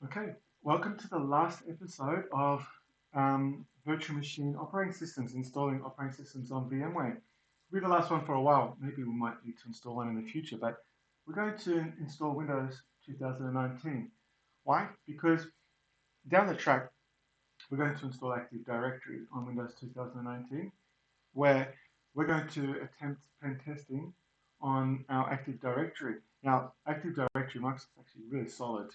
Okay, welcome to the last episode of virtual machine operating systems, installing operating systems on VMware. We'll be the last one for a while. Maybe we might need to install one in the future, but we're going to install Windows 2019. Why? Because down the track, we're going to install Active Directory on Windows 2019, where we're going to attempt pen testing on our Active Directory. Now, Active Directory, Microsoft's actually really solid.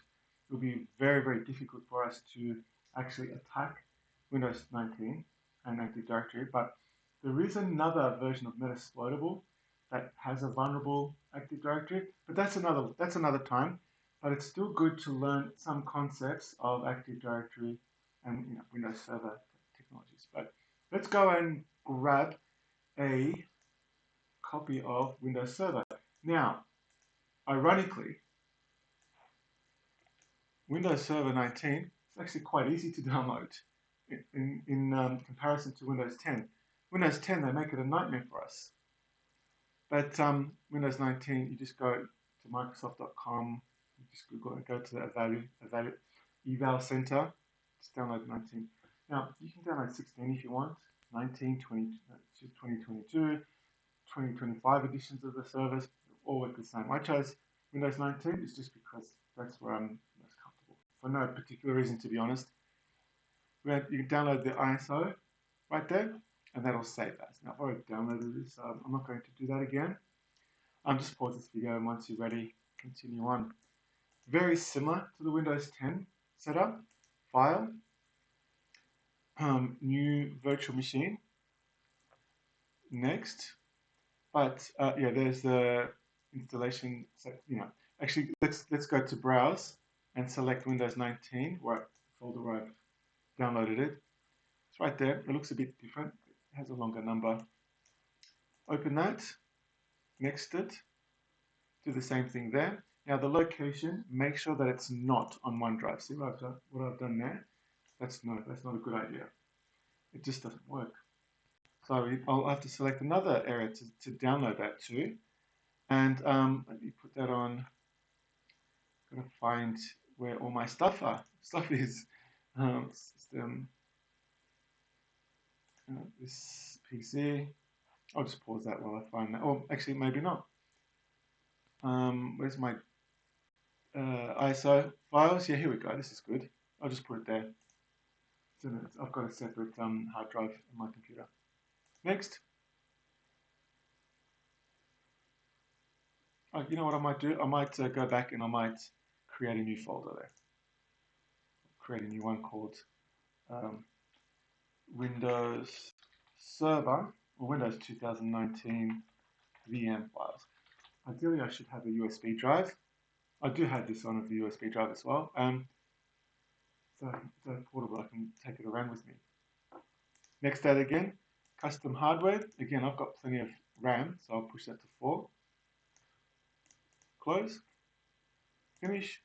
It will be very, very difficult for us to actually attack Windows 19 and Active Directory, but there is another version of Metasploitable that has a vulnerable Active Directory, but that's another time. But it's still good to learn some concepts of Active Directory and Windows Server technologies. But let's go and grab a copy of Windows Server. Now, ironically, Windows Server 19 is actually quite easy to download in comparison to Windows 10. Windows 10, they make it a nightmare for us. But Windows 19, you just go to Microsoft.com, you just go to the eval center, just download 19. Now, you can download 16 if you want, 19, 2022, 2025 editions of the servers, all work the same. I chose Windows 19 is just because that's where I'm most comfortable. For no particular reason, to be honest. You can download the ISO right there, and that'll save as. Now, I've already downloaded this, so I'm not going to do that again. I'll just pause this video, and once you're ready, continue on. Very similar to the Windows 10 setup. File, new virtual machine. Next. But yeah, there's the installation. Actually, let's go to Browse and select Windows 19, right folder where I've downloaded it. It's right there. It looks a bit different. It has a longer number. Open that. Next it. Do the same thing there. Now the location, make sure that it's not on OneDrive. See what I've done there? That's not a good idea. It just doesn't work. So I'll have to select another area to download that to. And let me put that on. Gotta find where all my stuff is. System. This PC. I'll just pause that while I find that. Or actually, maybe not. Where's my ISO files? Yeah, here we go. This is good. I'll just put it there. So I've got a separate hard drive in my computer. Next. You know what I might do? I might go back and I might create a new folder there. Create a new one called Windows Server or Windows 2019 VM files. Ideally, I should have a USB drive. I do have this on the USB drive as well. So it's portable, I can take it around with me. Next date again, custom hardware. Again, I've got plenty of RAM, so I'll push that to 4. Close, finish,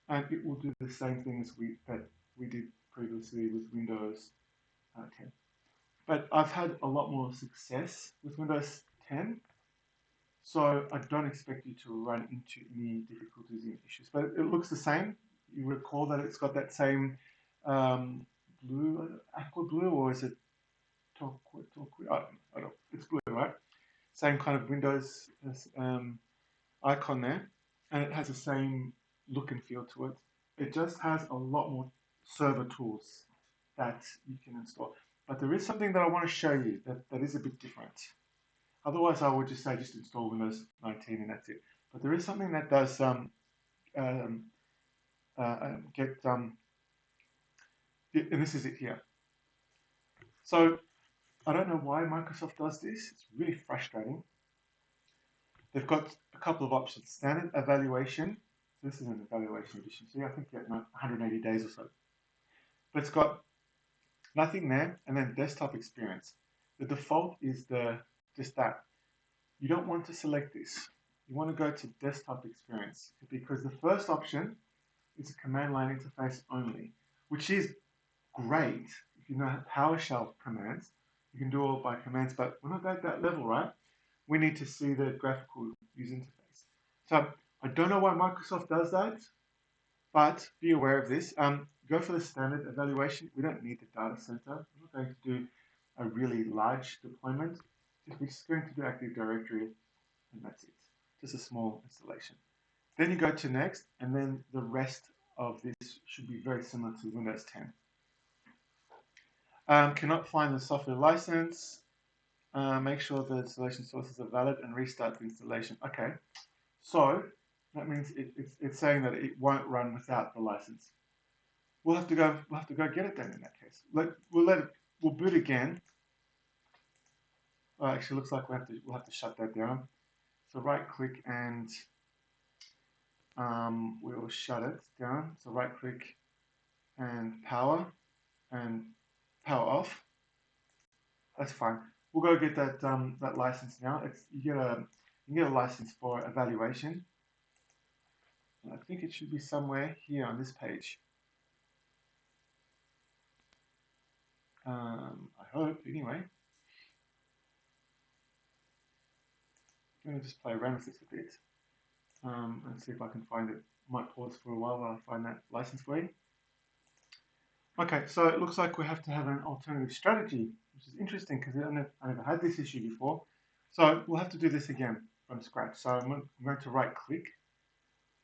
and it will do the same thing as we did previously with Windows 10. But I've had a lot more success with Windows 10, so I don't expect you to run into any difficulties and issues. But it looks the same. You recall that it's got that same blue, aqua blue, or is it turquoise? I don't know. It's blue, right? Same kind of Windows icon there, and it has the same look and feel to it. It just has a lot more server tools that you can install. But there is something that I want to show you that is a bit different. Otherwise, I would just say just install Windows 19 and that's it. But there is something that does and this is it here. So I don't know why Microsoft does this. It's really frustrating. They've got a couple of options. Standard evaluation. So this is an evaluation edition. So I think you have 180 days or so. But it's got nothing there, and then desktop experience. The default is just that. You don't want to select this. You want to go to desktop experience because the first option is a command line interface only, which is great if you know PowerShell commands. You can do all by commands, but we're not at that level, right? We need to see the graphical user interface. So I don't know why Microsoft does that, But be aware of this. Go for the standard evaluation. We don't need the data center. We're not going to do a really large deployment. We're just going to do Active Directory, and that's it. Just a small installation. Then you go to next, and then the rest of this should be very similar to Windows 10. Cannot find the software license. Make sure the installation sources are valid and restart the installation. Okay, so that means it's saying that it won't run without the license. We'll have to go get it then in that case. We'll boot again. Oh, actually, looks like we'll have to shut that down. So right click and we will shut it down. So right click and power off. That's fine. We'll go get that that license now. You get a license for evaluation. I think it should be somewhere here on this page. I hope anyway. I'm going to just play around with this a bit and see if I can find it. Might pause for a while I find that license for you. Okay, so it looks like we have to have an alternative strategy, which is interesting because I never had this issue before. So we'll have to do this again from scratch. So I'm going to right click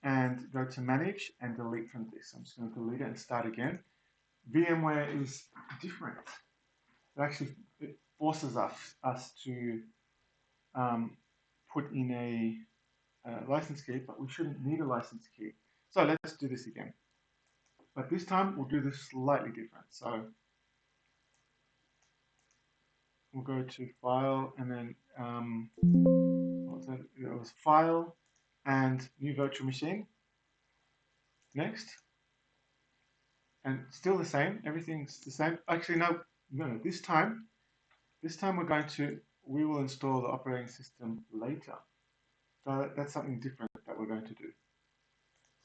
and go to manage and delete from this. I'm just going to delete it and start again. VMware is different. It forces us to put in a license key, but we shouldn't need a license key. So let's do this again. But this time we'll do this slightly different. So we'll go to File and then what was that? It was File and New Virtual Machine. Next. And still the same. Everything's the same. Actually, no. This time we will install the operating system later. So that's something different that we're going to do.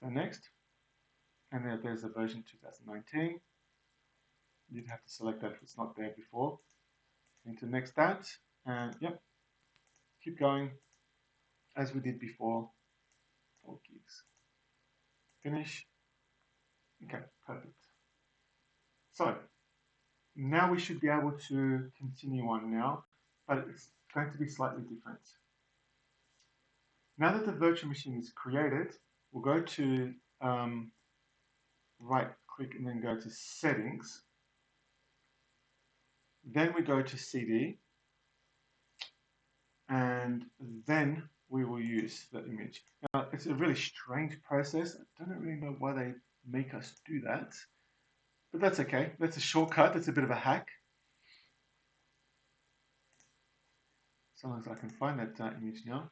So next. And there's a version 2019. You'd have to select that if it's not there before. Into next that, and yep, keep going as we did before. 4 gigs. Finish. Okay, perfect. So now we should be able to continue on now, but it's going to be slightly different. Now that the virtual machine is created, we'll go to right click and then go to settings. Then we go to CD, and then we will use the image. Now, it's a really strange process. I don't really know why they make us do that, but that's okay. That's a shortcut. That's a bit of a hack. As long as I can find that image now.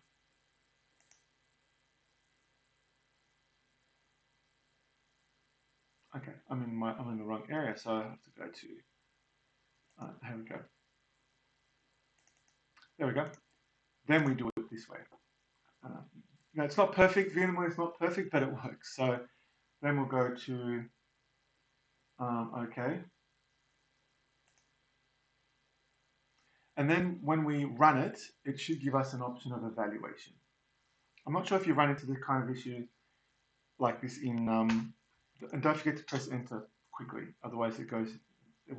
Okay, I'm in the wrong area, so I have to go to. Here we go. There we go. Then we do it this way. Now it's not perfect. VMware is not perfect, but it works. So then we'll go to OK. And then when we run it, it should give us an option of evaluation. I'm not sure if you run into this kind of issue like this in, and don't forget to press enter quickly, otherwise it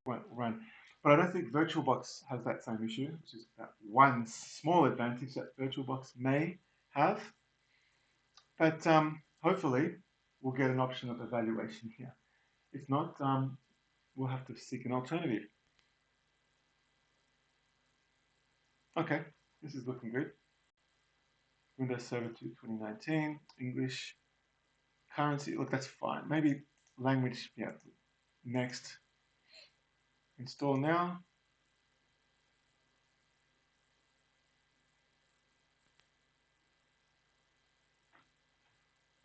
won't run. But I don't think VirtualBox has that same issue, which is that one small advantage that VirtualBox may have. But hopefully we'll get an option of evaluation here. If not, we'll have to seek an alternative. Okay, this is looking good. Windows Server 2 2019, English, currency, look, that's fine. Maybe language, yeah, next. Install now.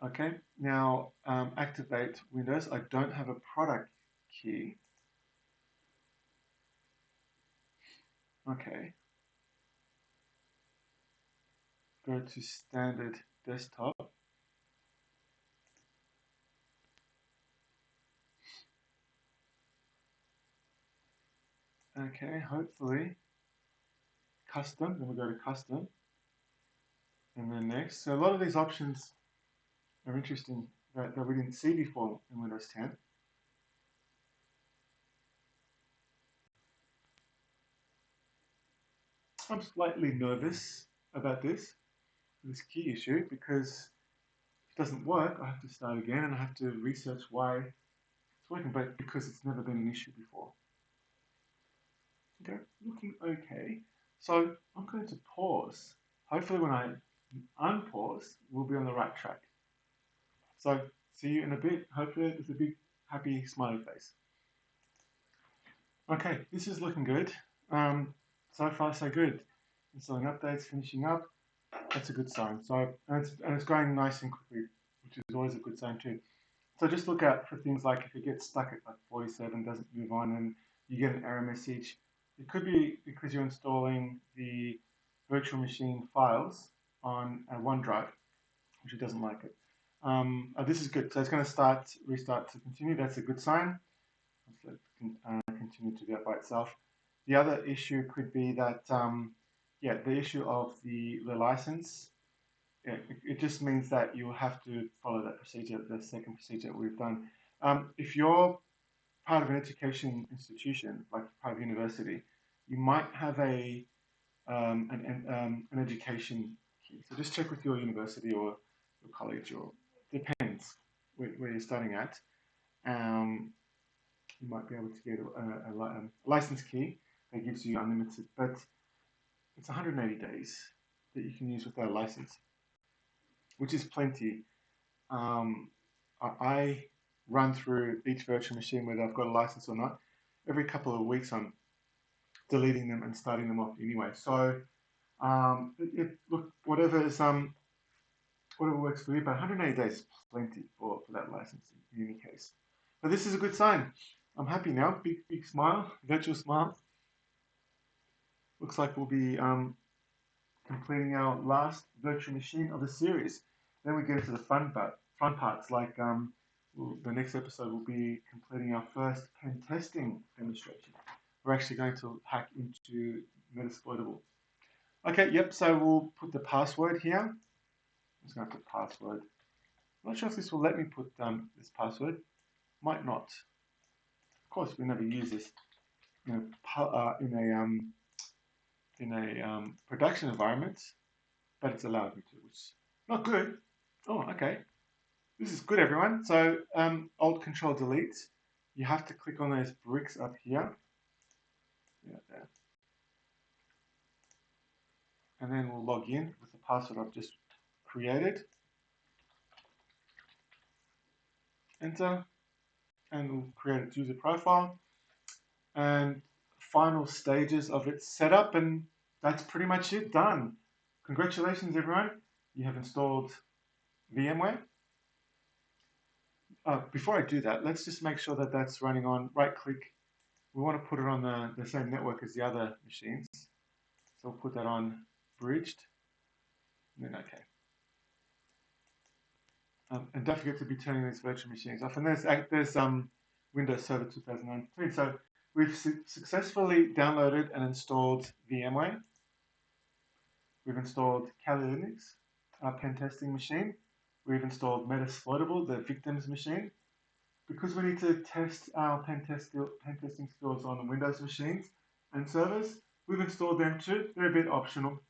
Okay, now activate Windows. I don't have a product key. Okay. Go to standard desktop. Okay, hopefully custom, then we'll go to custom and then next. So a lot of these options are interesting that we didn't see before in Windows 10. I'm slightly nervous about this key issue, because if it doesn't work, I have to start again and I have to research why it's working, but because it's never been an issue before. Okay, looking okay. So I'm going to pause. Hopefully when I unpause, we'll be on the right track. So see you in a bit. Hopefully there's a big happy smiley face. Okay, this is looking good. So far so good. Installing updates, finishing up. That's a good sign. So and it's going nice and quickly, which is always a good sign too. So just look out for things like if it gets stuck at like 47, doesn't move on, and you get an error message. It could be because you're installing the virtual machine files on a OneDrive, which it doesn't like it. This is good. So it's going to restart to continue. That's a good sign. Let's let it continue to do that by itself. The other issue could be that, yeah, the issue of the license. Yeah, it just means that you will have to follow that procedure, the second procedure we've done. If you're part of an education institution, like part of university, you might have an education key. So just check with your university or your college, or depends where you're studying at. Um, you might be able to get a license key that gives you unlimited, but it's 180 days that you can use without a license, which is plenty. I run through each virtual machine, whether I've got a license or not. Every couple of weeks, I'm deleting them and starting them off anyway. So look, whatever works for you, but 180 days is plenty for that license in any case. But this is a good sign. I'm happy now. Big smile, virtual smile. Looks like we'll be completing our last virtual machine of the series. Then we get into the fun parts, like the next episode will be completing our first pen testing demonstration. We're actually going to hack into Metasploitable. Okay, yep, so we'll put the password here. I'm just going to put password. I'm not sure if this will let me put this password. Might not. Of course, we never use this in a production environment, but it's allowed me to, which is not good. Oh, okay. This is good, everyone. So Alt Control Delete. You have to click on those bricks up here. Yeah, there. And then we'll log in with the password I've just created. Enter, and we'll create a user profile. And final stages of its setup, and that's pretty much it. Done. Congratulations, everyone. You have installed VMware. Before I do that, let's just make sure that that's running on. Right click. We want to put it on the same network as the other machines. So we'll put that on bridged. And then OK. And don't forget to be turning these virtual machines off. And there's Windows Server 2019. So we've successfully downloaded and installed VMware. We've installed Kali Linux, our pen testing machine. We've installed Metasploitable, the victims machine. Because we need to test our pen testing skills on Windows machines and servers, we've installed them too. They're a bit optional.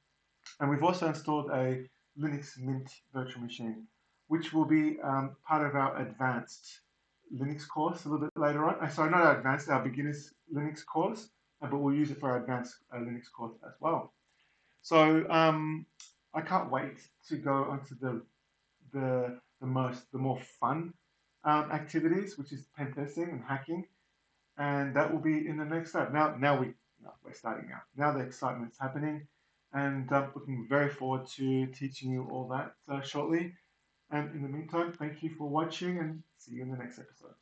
And we've also installed a Linux Mint virtual machine, which will be part of our advanced Linux course a little bit later on. Sorry, not our advanced, our beginners Linux course, but we'll use it for our advanced Linux course as well. So I can't wait to go onto the more fun activities, which is pen testing and hacking, and that will be in the next step. Now we're starting now. Now the excitement's happening, and looking very forward to teaching you all that shortly. And in the meantime, thank you for watching, and see you in the next episode.